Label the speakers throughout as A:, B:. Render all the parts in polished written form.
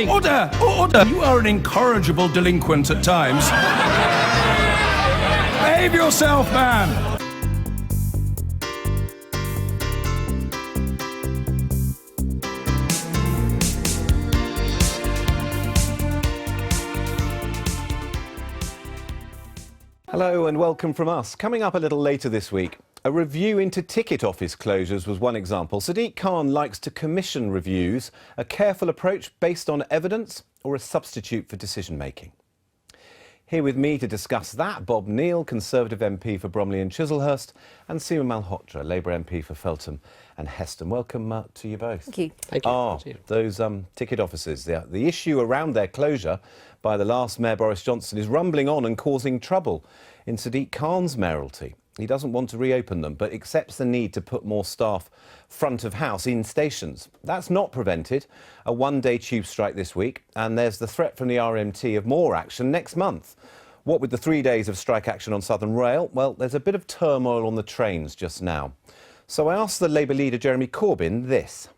A: Order! Order! You are an incorrigible delinquent at times. Behave yourself, man!
B: Hello and welcome from us. Coming up a little later this week, a review into ticket office closures was one example. Sadiq Khan likes to commission reviews, a careful approach based on evidence or a substitute for decision-making. Here with me to discuss that, Bob Neal, Conservative MP for Bromley and Chislehurst, and Seema Malhotra, Labour MP for Feltham and Heston. Welcome to you both.
C: Thank you.
D: Thank you.
B: Those ticket offices, the issue around their closure by the last Mayor Boris Johnson is rumbling on and causing trouble in Sadiq Khan's mayoralty. He doesn't want to reopen them, but accepts the need to put more staff front of house in stations. That's not prevented a one-day tube strike this week, and there's the threat from the RMT of more action next month. What with the 3 days of strike action on Southern Rail, well, there's a bit of turmoil on the trains just now. So I asked the Labour leader Jeremy Corbyn this.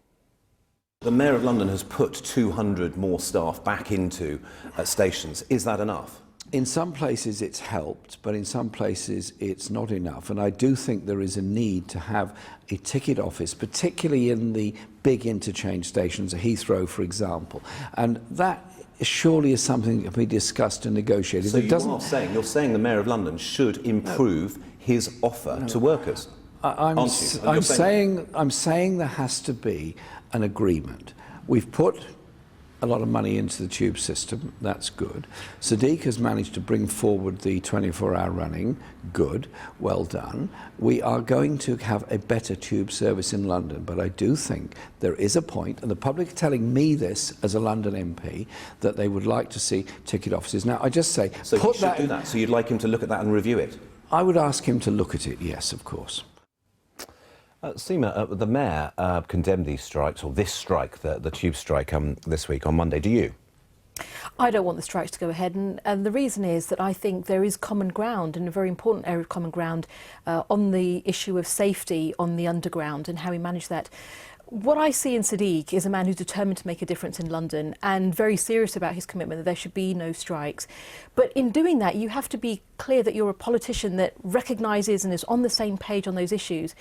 B: The Mayor of London has put 200 more staff back into stations. Is that enough?
E: In some places it's helped, but in some places it's not enough. And I do think there is a need to have a ticket office, particularly in the big interchange stations, Heathrow, for example. And that surely is something that can be discussed and negotiated.
B: So you're saying the Mayor of London should improve his offer to workers?
E: I'm saying there has to be an agreement. We've put a lot of money into the tube system, that's good. Sadiq has managed to bring forward the 24-hour running, good, well done. We are going to have a better tube service in London, but I do think there is a point, and the public are telling me this as a London MP, that they would like to see ticket offices. Now, I just say...
B: So he should do that, so you'd like him to look at that and review it?
E: I would ask him to look at it, yes, of course.
B: Seema, the Mayor condemned these strikes, or this strike, the tube strike, this week on Monday. Do you?
C: I don't want the strikes to go ahead, and the reason is that I think there is common ground, and a very important area of common ground on the issue of safety on the underground and how we manage that. What I see in Sadiq is a man who's determined to make a difference in London and very serious about his commitment that there should be no strikes. But in doing that, you have to be clear that you're a politician that recognises and is on the same page on those issues.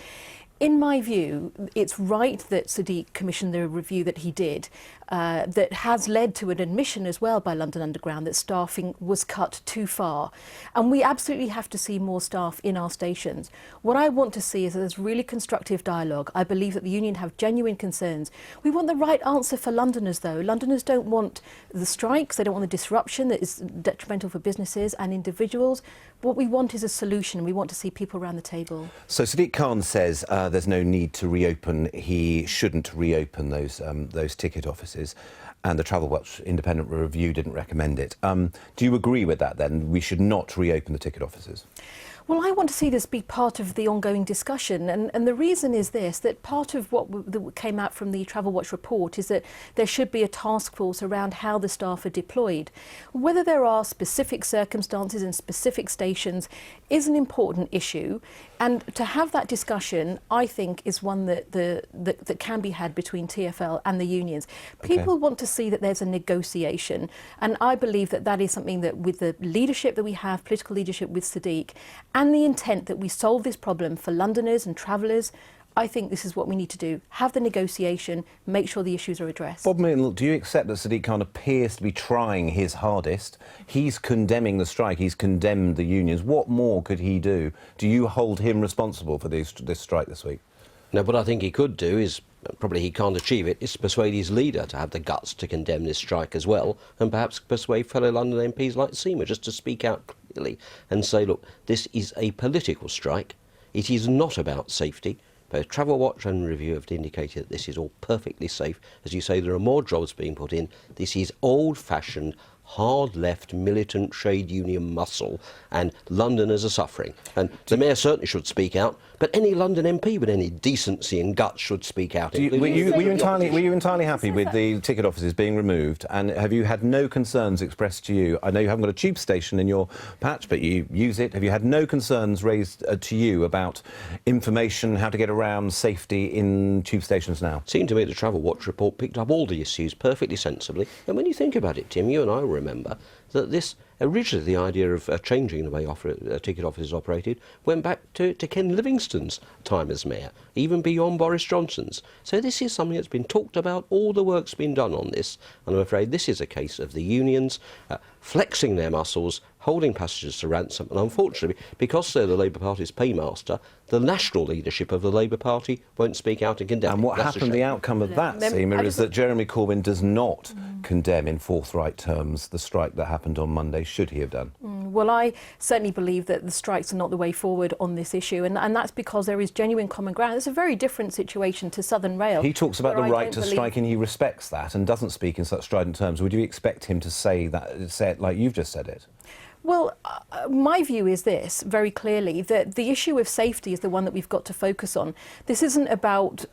C: In my view, it's right that Sadiq commissioned the review that he did, that has led to an admission as well by London Underground that staffing was cut too far. And we absolutely have to see more staff in our stations. What I want to see is that there's really constructive dialogue. I believe that the union have genuine concerns. We want the right answer for Londoners, though. Londoners don't want the strikes, they don't want the disruption that is detrimental for businesses and individuals. What we want is a solution. We want to see people around the table.
B: So Sadiq Khan says there's no need to reopen. He shouldn't reopen those ticket offices, and the Travel Watch independent review didn't recommend it. Do you agree with that then? We should not reopen the ticket offices?
C: Well, I want to see this be part of the ongoing discussion, and the reason is this, that part of what came out from the Travel Watch report is that there should be a task force around how the staff are deployed. Whether there are specific circumstances and specific stations is an important issue, and to have that discussion, I think, is one that can be had between TFL and the unions. People want to see that there's a negotiation, and I believe that that is something that, with the leadership that we have, political leadership with Sadiq, and the intent that we solve this problem for Londoners and travellers, I think this is what we need to do. Have the negotiation, make sure the issues are addressed.
B: Bob Neal, do you accept that Sadiq Khan appears to be trying his hardest? He's condemning the strike, he's condemned the unions. What more could he do? Do you hold him responsible for this strike this week?
D: No, what I think he could do is, probably he can't achieve it, is persuade his leader to have the guts to condemn this strike as well, and perhaps persuade fellow London MPs like Seema just to speak out clearly and say, look, this is a political strike. It is not about safety. Both Travel Watch and Review have indicated that this is all perfectly safe. As you say, there are more jobs being put in. This is old-fashioned, hard left militant trade union muscle, and Londoners are suffering. And the Mayor certainly should speak out, but any London MP with any decency and guts should speak out.
B: Were you entirely happy with the ticket offices being removed, and have you had no concerns expressed to you? I know you haven't got a tube station in your patch, but you use it. Have you had no concerns raised to you about information, how to get around, safety in tube stations now?
D: It seemed to me the Travel Watch report picked up all the issues perfectly sensibly. And when you think about it, Tim, you and I remember that this originally, the idea of changing the way ticket offices operated went back to Ken Livingstone's time as mayor, even beyond Boris Johnson's. So this is something that's been talked about, all the work's been done on this, and I'm afraid this is a case of the unions flexing their muscles, holding passengers to ransom, and unfortunately, because they're the Labour Party's paymaster, the national leadership of the Labour Party won't speak out and condemn.
B: And what happened, the outcome of that, Seema, is that Jeremy Corbyn does not condemn in forthright terms the strike that happened on Monday, should he have done?
C: Well, I certainly believe that the strikes are not the way forward on this issue, and that's because there is genuine common ground. It's a very different situation to Southern Rail.
B: He talks about the right to strike, and he respects that and doesn't speak in such strident terms. Would you expect him to say it like you've just said it?
C: Well, my view is this, very clearly, that the issue of safety is the one that we've got to focus on. This isn't about,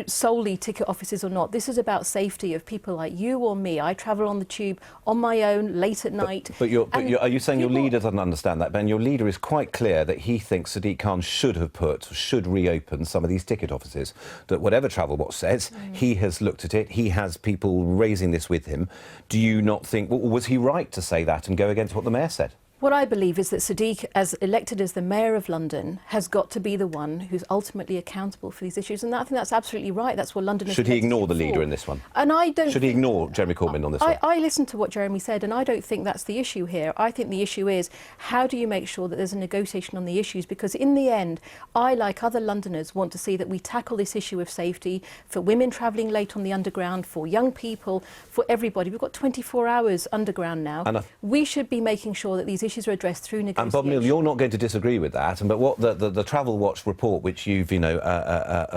C: solely ticket offices or not. This is about safety of people like you or me. I travel on the tube on my own late at night.
B: But are you saying your leader doesn't understand that, Ben? Your leader is quite clear that he thinks Sadiq Khan should reopen some of these ticket offices. That whatever Travel Watch says, he has looked at it. He has people raising this with him. Do you not think, was he right to say that and go against what the Mayor said?
C: What I believe is that Sadiq, as elected as the Mayor of London, has got to be the one who's ultimately accountable for these issues, and I think that's absolutely right. That's what London is.
B: Should he ignore the leader in this one?
C: And I don't.
B: Should he ignore Jeremy Corbyn on this one?
C: I listened to what Jeremy said, and I don't think that's the issue here. I think the issue is how do you make sure that there's a negotiation on the issues? Because in the end, I, like other Londoners, want to see that we tackle this issue of safety for women travelling late on the Underground, for young people, for everybody. We've got 24 hours Underground now. And we should be making sure that these issues are addressed through negotiation.
B: And Bob Neal, you're not going to disagree with that. But what the Travel Watch report, which you've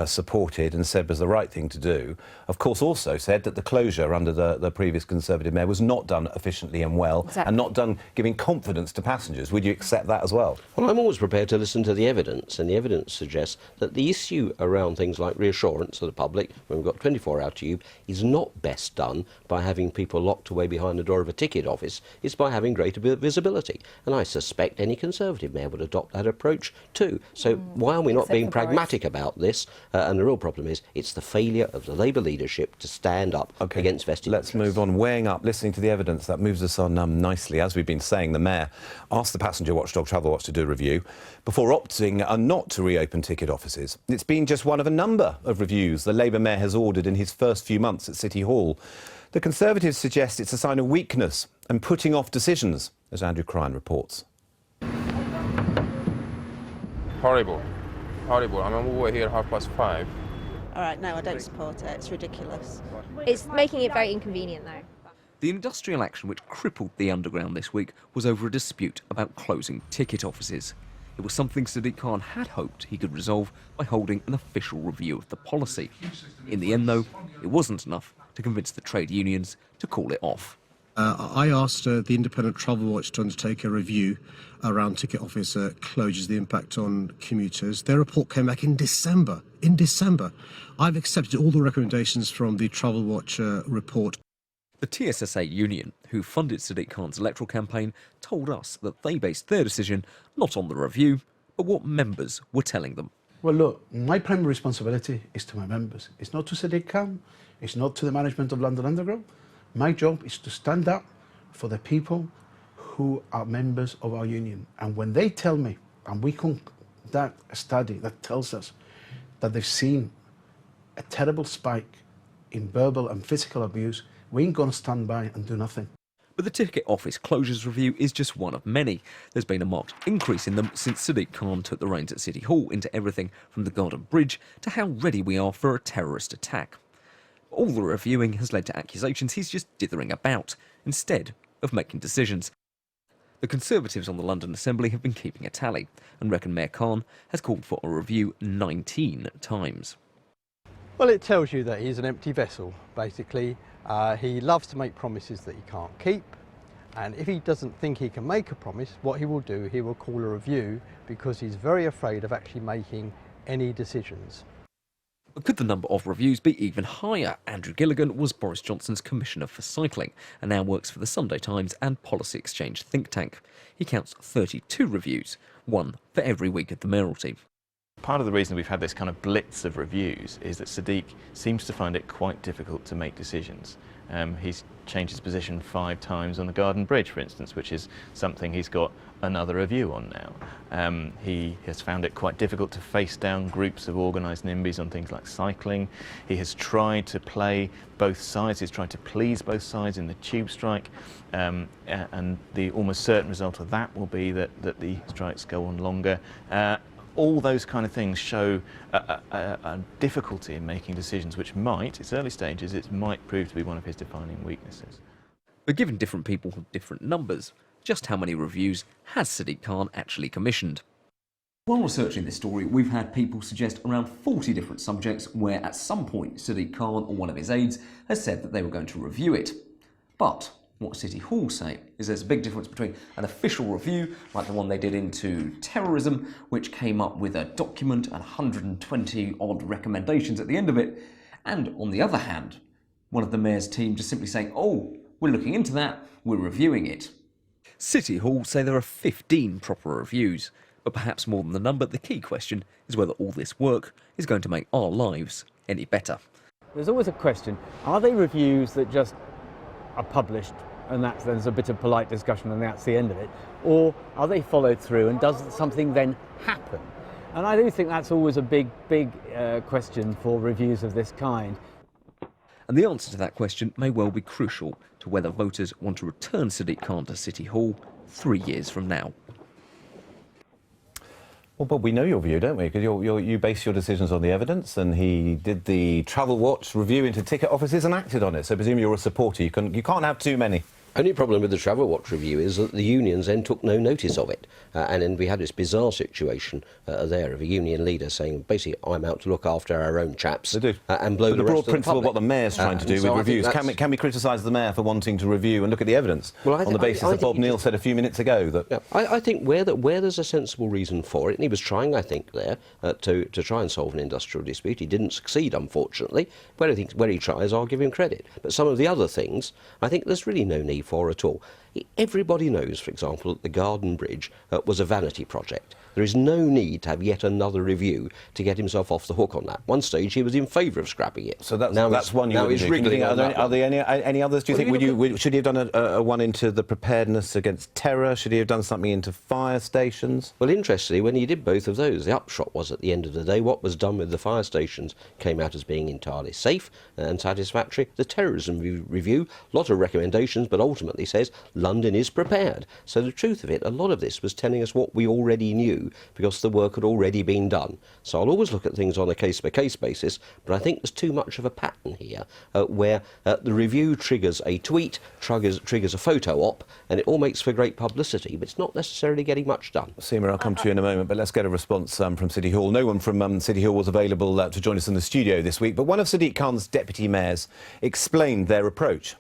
B: supported and said was the right thing to do, of course, also said that the closure under the previous Conservative Mayor was not done efficiently and well, and not done giving confidence to passengers. Would you accept that as well? Well,
D: I'm always prepared to listen to the evidence, and the evidence suggests that the issue around things like reassurance to the public when we've got 24-hour tube is not best done by having people locked away behind the door of a ticket office. It's by having greater visibility, and I suspect any Conservative mayor would adopt that approach too. So why are we not being pragmatic about this? And the real problem is it's the failure of the Labour leadership to stand up against vested interests.
B: Let's move on. Weighing up, listening to the evidence, that moves us on nicely. As we've been saying, the Mayor asked the passenger watchdog Travel Watch to do a review before opting not to reopen ticket offices. It's been just one of a number of reviews the Labour Mayor has ordered in his first few months at City Hall. The Conservatives suggest it's a sign of weakness and putting off decisions, as Andrew Crine reports.
F: Horrible. Horrible. I mean, we were here 5:30.
G: All right, no, I don't support it. It's ridiculous.
H: It's making it very inconvenient, though.
I: The industrial action which crippled the Underground this week was over a dispute about closing ticket offices. It was something Sadiq Khan had hoped he could resolve by holding an official review of the policy. In the end, though, it wasn't enough to convince the trade unions to call it off.
J: I asked the Independent Travel Watch to undertake a review around ticket office closures, the impact on commuters. Their report came back in December. I've accepted all the recommendations from the Travel Watch report.
I: The TSSA union, who funded Sadiq Khan's electoral campaign, told us that they based their decision not on the review, but what members were telling them.
K: Well, look, my primary responsibility is to my members. It's not to Sadiq Khan. It's not to the management of London Underground. My job is to stand up for the people who are members of our union. And when they tell me, and we conduct a study that tells us that they've seen a terrible spike in verbal and physical abuse, we ain't going to stand by and do nothing.
I: But the ticket office closures review is just one of many. There's been a marked increase in them since Sadiq Khan took the reins at City Hall, into everything from the Garden Bridge to how ready we are for a terrorist attack. All the reviewing has led to accusations he's just dithering about, instead of making decisions. The Conservatives on the London Assembly have been keeping a tally, and reckon Mayor Khan has called for a review 19 times.
L: Well, it tells you that he's an empty vessel, basically. He loves to make promises that he can't keep, and if he doesn't think he can make a promise, what he will do, he will call a review because he's very afraid of actually making any decisions.
I: But could the number of reviews be even higher? Andrew Gilligan was Boris Johnson's Commissioner for Cycling and now works for the Sunday Times and Policy Exchange think tank. He counts 32 reviews, one for every week at the mayoralty.
M: Part of the reason we've had this kind of blitz of reviews is that Sadiq seems to find it quite difficult to make decisions. He's changed his position 5 times on the Garden Bridge, for instance, which is something he's got another review on now. He has found it quite difficult to face down groups of organised NIMBYs on things like cycling. He has tried to play both sides, he's tried to please both sides in the tube strike, and the almost certain result of that will be that the strikes go on longer. All those kind of things show a difficulty in making decisions, which might, it's early stages, it might prove to be one of his defining weaknesses.
I: But given different people have different numbers, just how many reviews has Sadiq Khan actually commissioned? While researching this story, we've had people suggest around 40 different subjects where at some point Sadiq Khan or one of his aides has said that they were going to review it. But what City Hall say is there's a big difference between an official review, like the one they did into terrorism, which came up with a document and 120 odd recommendations at the end of it, and on the other hand, one of the mayor's team just simply saying, oh, we're looking into that, we're reviewing it. City Hall say there are 15 proper reviews, but perhaps more than the number, the key question is whether all this work is going to make our lives any better.
N: There's always a question, are they reviews that just are published and there's a bit of polite discussion and that's the end of it, or are they followed through and does something then happen? And I do think that's always a big question for reviews of this kind.
I: And the answer to that question may well be crucial to whether voters want to return Sadiq Khan to City Hall 3 years from now.
B: Well, Bob, we know your view, don't we? Because you base your decisions on the evidence, and he did the Travel Watch review into ticket offices and acted on it. So, presumably you're a supporter. You can't have too many.
D: Only problem with the Travel Watch review is that the unions then took no notice of it. And then we had this bizarre situation there of a union leader saying, basically, I'm out to look after our own chaps.
B: They do.
D: And blow
B: but
D: the
B: broad
D: rest
B: principle
D: of the
B: of what the mayor's trying to do with reviews. Can we criticise the mayor for wanting to review and look at the evidence on the basis that Bob Neal said a few minutes ago? That
D: yeah, I think where there's a sensible reason for it, and he was trying, I think, there to try and solve an industrial dispute. He didn't succeed, unfortunately. Where he tries, I'll give him credit. But some of the other things, I think there's really no need for at all. Everybody knows, for example, that the Garden Bridge was a vanity project. There is no need to have yet another review to get himself off the hook on that. One stage he was in favour of scrapping it.
B: So that's one you would do. Are there any others? Do you think should he have done a one into the preparedness against terror? Should he have done something into fire stations?
D: Well, interestingly, when he did both of those, the upshot was at the end of the day what was done with the fire stations came out as being entirely safe and satisfactory. The terrorism review, a lot of recommendations, but ultimately says London is prepared. So the truth of it, a lot of this was telling us what we already knew because the work had already been done. So I'll always look at things on a case-by-case basis, but I think there's too much of a pattern here where the review triggers a tweet, triggers a photo op, and it all makes for great publicity, but it's not necessarily getting much done.
B: Seema, I'll come to you in a moment, but let's get a response from City Hall. No one from City Hall was available to join us in the studio this week, but one of Sadiq Khan's deputy mayors explained their approach.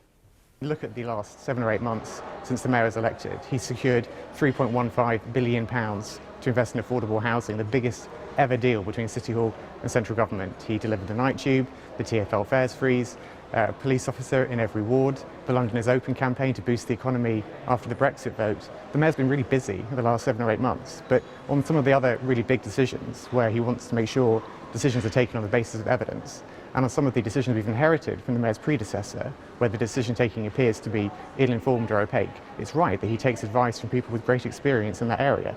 O: Look at the last 7 or 8 months since the mayor was elected. He secured £3.15 billion to invest in affordable housing, the biggest ever deal between City Hall and central government. He delivered the night tube, the TFL fares freeze, a police officer in every ward, the London is Open campaign to boost the economy after the Brexit vote. The mayor's been really busy in the last 7 or 8 months, but on some of the other really big decisions where he wants to make sure decisions are taken on the basis of evidence, and on some of the decisions we've inherited from the mayor's predecessor, where the decision-taking appears to be ill-informed or opaque, it's right that he takes advice from people with great experience in that area.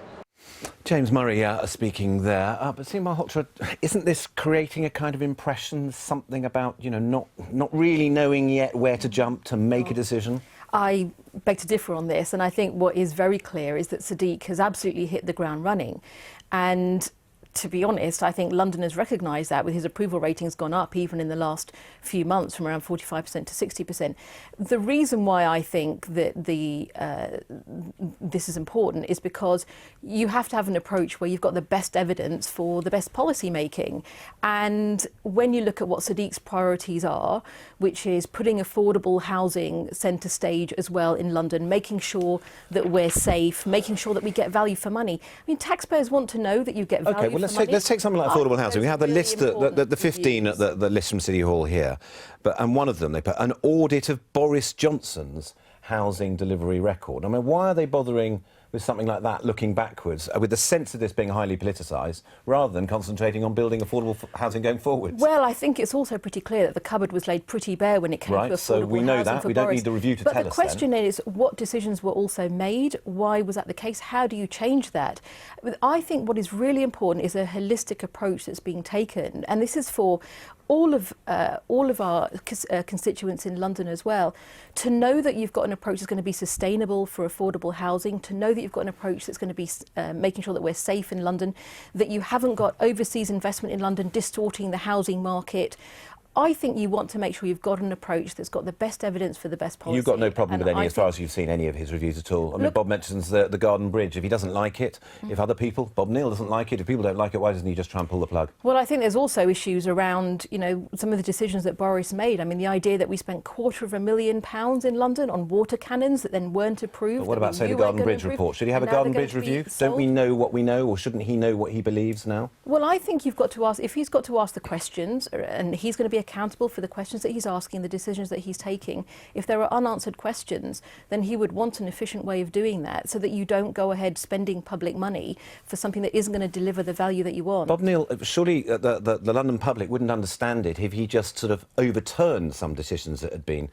B: James Murray speaking there, but Seema Malhotra, isn't this creating a kind of impression, something about, not really knowing yet where to jump to make a decision?
C: I beg to differ on this, and I think what is very clear is that Sadiq has absolutely hit the ground running, and to be honest, I think London has recognised that, with his approval ratings gone up even in the last few months from around 45% to 60%. The reason why I think that this is important is because you have to have an approach where you've got the best evidence for the best policy making. And when you look at what Sadiq's priorities are, which is putting affordable housing centre stage as well in London, making sure that we're safe, making sure that we get value for money. I mean, taxpayers want to know that you get value.
B: Okay, well, let's take something like affordable housing. We have the list, the 15 at the list from City Hall here, and one of them they put an audit of Boris Johnson's housing delivery record. I mean, why are they bothering with something like that, looking backwards, with the sense of this being highly politicised, rather than concentrating on building affordable housing going forwards?
C: Well, I think it's also pretty clear that the cupboard was laid pretty bare when it came to affordable housing.
B: Right, so we know that. We don't need the review to tell us.
C: But the question is, what decisions were also made? Why was that the case? How do you change that? I think what is really important is a holistic approach that's being taken, and this is for all of our constituents in London as well, to know that you've got an approach that's going to be sustainable for affordable housing, to know that you've got an approach that's going to be making sure that we're safe in London, that you haven't got overseas investment in London distorting the housing market. I think you want to make sure you've got an approach that's got the best evidence for the best policy.
B: You've got no problem with any, as far as you've seen any of his reviews at all. I mean, Bob mentions the Garden Bridge. If he doesn't like it, if other people, Bob Neal doesn't like it, if people don't like it, why doesn't he just try and pull the plug?
C: Well, I think there's also issues around, you know, some of the decisions that Boris made. I mean, the idea that we spent £250,000 in London on water cannons that then weren't approved.
B: But what about, say, the Garden Bridge report? Should he have a Garden Bridge review? Don't we know what we know, or shouldn't he know what he believes now?
C: Well, I think you've got to ask, if he's got to ask the questions, and he's going to be accountable for the questions that he's asking, the decisions that he's taking. If there are unanswered questions, then he would want an efficient way of doing that, so that you don't go ahead spending public money for something that isn't going to deliver the value that you want.
B: Bob Neal, surely the London public wouldn't understand it if he just sort of overturned some decisions that had been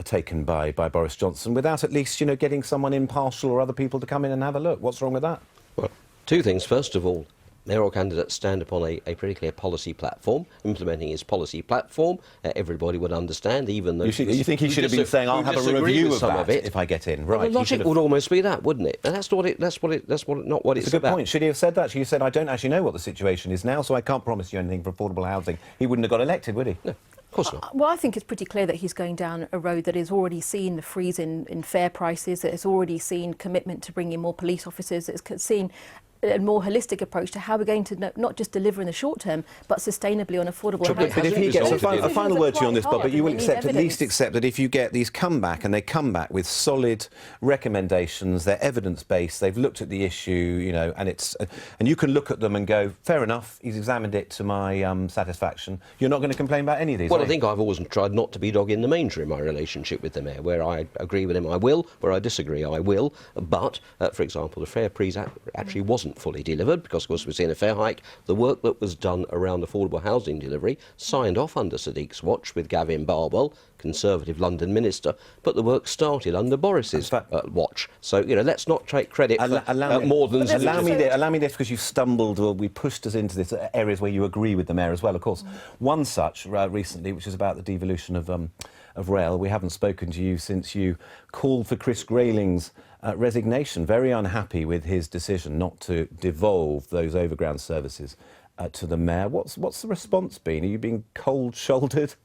B: taken by Boris Johnson, without at least, you know, getting someone impartial or other people to come in and have a look. What's wrong with that?
D: Well, two things. First of all, mayoral candidates stand upon a pretty clear policy platform. Implementing his policy platform, everybody would understand, even though... You
B: think he should have been saying, I'll have a review of that if I get in? Right.
D: Well, the logic would almost be that, wouldn't it? And that's not what it's about.
B: It's a good point. Should he have said that? Should he have said, I don't actually know what the situation is now, so I can't promise you anything for affordable housing? He wouldn't have got elected, would he?
D: No. Of course not.
C: Well, I think it's pretty clear that he's going down a road that has already seen the freeze in fare prices, that has already seen commitment to bring in more police officers, that has seen a more holistic approach to how we're going to not just deliver in the short term, but sustainably on affordable housing.
B: But if he gets a final word to you on this, Bob, but you will at least accept that if you get these come back, and they come back with solid recommendations, they're evidence-based, they've looked at the issue, you know, and you can look at them and go, fair enough, he's examined it to my satisfaction. You're not going to complain about any of these,
D: Well, I think I've always tried not to be dog in the manger in my relationship with the mayor. Where I agree with him, I will. Where I disagree, I will. But, for example, the fare freeze actually wasn't fully delivered, because of course we've seen a fare hike. The work that was done around affordable housing delivery signed off under Sadiq's watch with Gavin Barwell, Conservative London Minister, but the work started under Boris's watch. So, you know, let's not take credit for more than...
B: Allow me this, because you've stumbled, or we pushed us into this areas where you agree with the mayor as well, of course. One such recently, which is about the devolution of rail. We haven't spoken to you since you called for Chris Grayling's resignation, very unhappy with his decision not to devolve those overground services to the mayor. What's the response been? Are you being cold-shouldered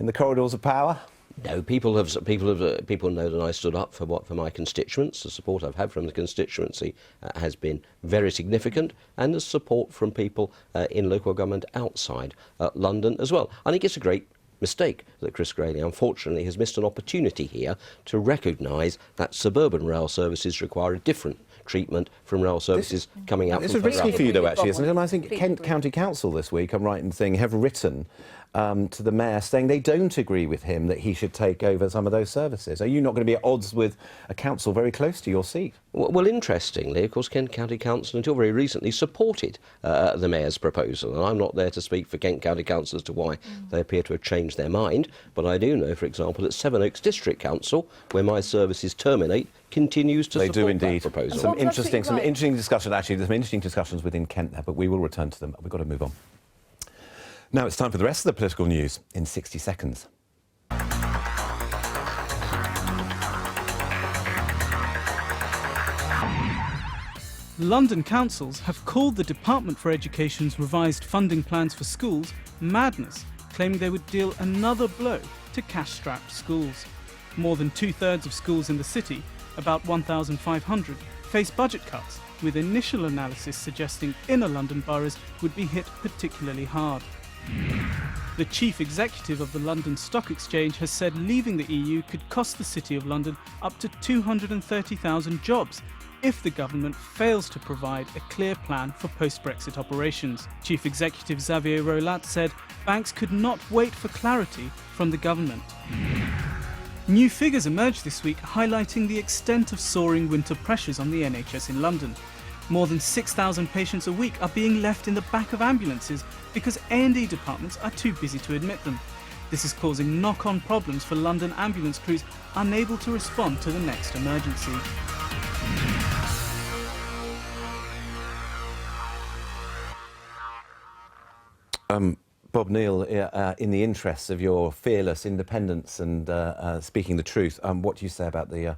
B: in the corridors of power?
D: No, people know that I stood up for my constituents. The support I've had from the constituency has been very significant, and the support from people in local government outside London as well. I think it's a great mistake that Chris Grayling, unfortunately, has missed an opportunity here to recognise that suburban rail services require a different treatment from rail services coming out.
B: This is risky for you, though, actually, isn't it? And I think Kent County Council this week, I'm right in saying, have written to the mayor saying they don't agree with him that he should take over some of those services. Are you not going to be at odds with a council very close to your seat?
D: Well, interestingly, of course, Kent County Council until very recently supported the mayor's proposal, and I'm not there to speak for Kent County Council as to why they appear to have changed their mind, but I do know, for example, that Sevenoaks District Council, where my services terminate, continues to support that proposal.
B: Some interesting discussion, actually. There's some interesting discussions within Kent there, but we will return to them. We've got to move on. Now it's time for the rest of the political news in 60 seconds.
P: London councils have called the Department for Education's revised funding plans for schools madness, claiming they would deal another blow to cash-strapped schools. More than two-thirds of schools in the city, about 1,500, face budget cuts, with initial analysis suggesting inner London boroughs would be hit particularly hard. The chief executive of the London Stock Exchange has said leaving the EU could cost the City of London up to 230,000 jobs if the government fails to provide a clear plan for post-Brexit operations. Chief Executive Xavier Rolat said banks could not wait for clarity from the government. New figures emerged this week highlighting the extent of soaring winter pressures on the NHS in London. More than 6,000 patients a week are being left in the back of ambulances because A&E departments are too busy to admit them. This is causing knock-on problems for London ambulance crews unable to respond to the next emergency.
B: Bob Neal, in the interests of your fearless independence and speaking the truth, what do you say about the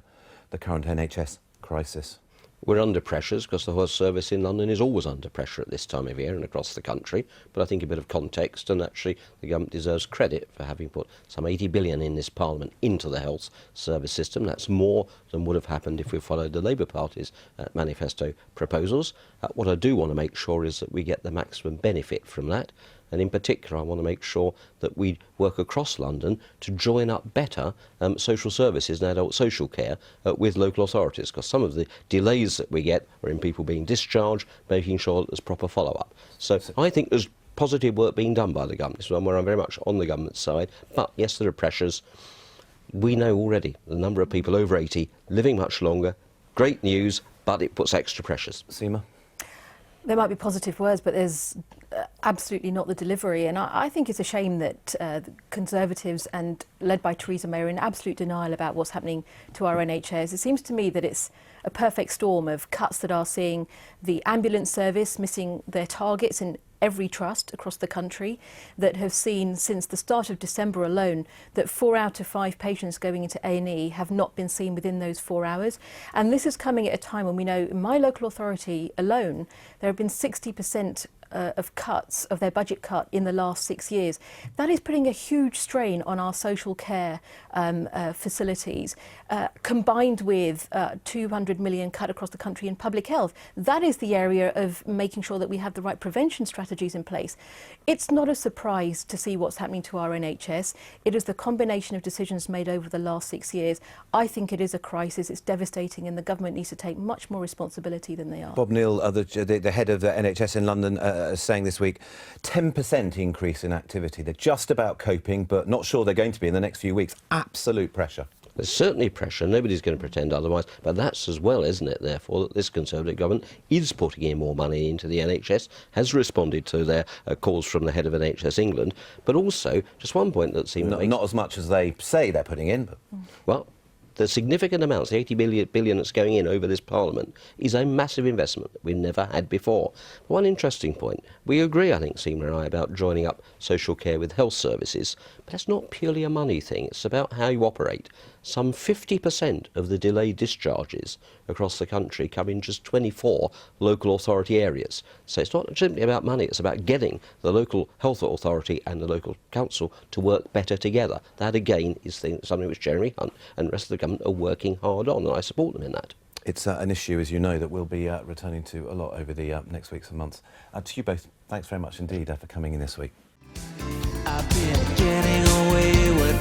B: current NHS crisis?
D: We're under pressures because the health service in London is always under pressure at this time of year and across the country. But I think a bit of context, and actually the government deserves credit for having put some 80 billion in this Parliament into the health service system. That's more than would have happened if we followed the Labour Party's manifesto proposals. What I do want to make sure is that we get the maximum benefit from that. And in particular, I want to make sure that we work across London to join up better social services and adult social care with local authorities, because some of the delays that we get are in people being discharged, making sure that there's proper follow-up. So I think there's positive work being done by the government. It's one where I'm very much on the government side. But yes, there are pressures. We know already the number of people over 80 living much longer. Great news, but it puts extra pressures.
B: Seema?
C: There might be positive words, but there's absolutely not the delivery. And I think it's a shame that the Conservatives, and led by Theresa May, are in absolute denial about what's happening to our NHS. It seems to me that it's a perfect storm of cuts that are seeing the ambulance service missing their targets in every trust across the country, that have seen since the start of December alone that 4 out of 5 patients going into A&E have not been seen within those 4 hours. And this is coming at a time when we know in my local authority alone there have been 60% of cuts of their budget cut in the last 6 years. That is putting a huge strain on our social care facilities, combined with 200 million cut across the country in public health. That is the area of making sure that we have the right prevention strategies in place. It's not a surprise to see what's happening to our NHS. It is the combination of decisions made over the last 6 years. I think it is a crisis. It's devastating, and the government needs to take much more responsibility than they are.
B: Bob Neal, the head of the NHS in London, saying this week 10% increase in activity. They're just about coping, but not sure they're going to be in the next few weeks. Absolute pressure.
D: There's certainly pressure. Nobody's going to pretend otherwise. But that's as well, isn't it, therefore, that this Conservative government is putting in more money into the NHS, has responded to their calls from the head of NHS England. But also, just one point that seems...
B: Not as much as they say they're putting in. But...
D: Well, the significant amounts, the 80 billion that's going in over this Parliament, is a massive investment that we've never had before. But one interesting point, we agree, I think, Seema and I, about joining up social care with health services, but it's not purely a money thing, it's about how you operate. Some 50% of the delayed discharges across the country come in just 24 local authority areas. So it's not simply about money, it's about getting the local health authority and the local council to work better together. That, again, is something which Jeremy Hunt and the rest of the government are working hard on, and I support them in that.
B: It's an issue, as you know, that we'll be returning to a lot over the next weeks and months. To you both, thanks very much indeed for coming in this week.
Q: I've been getting away with